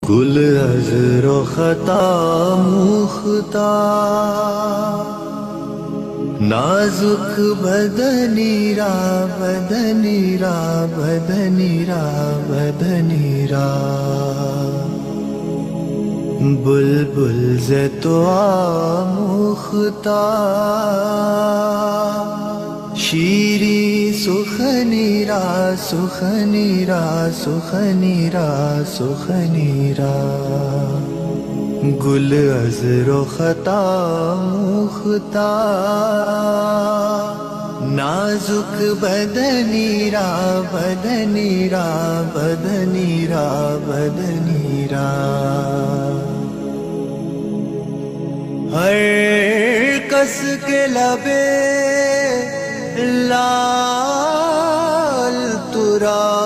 گل عذر و خطا مختار، نازک بدنی را بدنی را بدنی را بدنی را، بلبل ز تو آموختار، شیری سخنی را سخنی را سخنی را سخنی را، گل عذر و خطا مختار، نازک بدنی را بدنی را بدنی را بدنی را، ہر کس کے لبے لال ترا